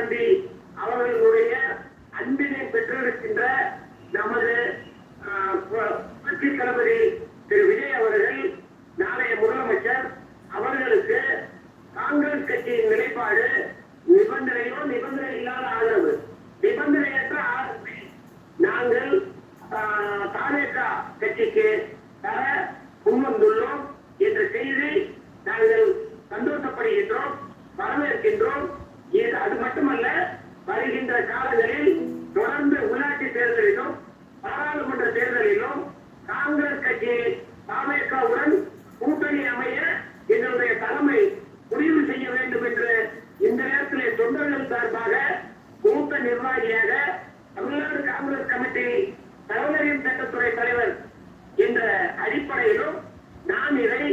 காந்தி அவர்களுடைய அன்பினை பெற்றிருக்கின்ற நமது புரட்சி தளபதி திரு விஜய் அவர்கள் நாளைய முதலமைச்சர் அவர்களுக்கு காங்கிரஸ் கட்சியின் நிலைப்பாடு நிபந்தனையோ நிபந்தனை இல்லாத ஆதரவு, நிபந்தனையற்ற ஆதரவை நாங்கள் தாவேக கட்சிக்கு தர முன்வந்துள்ளோம் என்ற செய்தி நாங்கள் சந்தோஷப்படுகின்றோம், வரவேற்கின்றோம். அது மட்டுமல்ல, வருகின்ற காலங்களில் தொடர்ந்து உள்ளாட்சி தேர்தலிலும் பாராளுமன்ற தேர்தலிலும் காங்கிரஸ் கட்சி தாவேகாவுடன் கூட்டணி அமைய எங்களுடைய தலைமை முடிவு செய்ய வேண்டும் என்று இந்த நேரத்திலே தொண்டர்கள் சார்பாக மூத்த நிர்வாகியாக தமிழ்நாடு காங்கிரஸ் கமிட்டி தகவலறியும் சட்டத்துறை தலைவர் என்ற அடிப்படையிலும் நான் இதை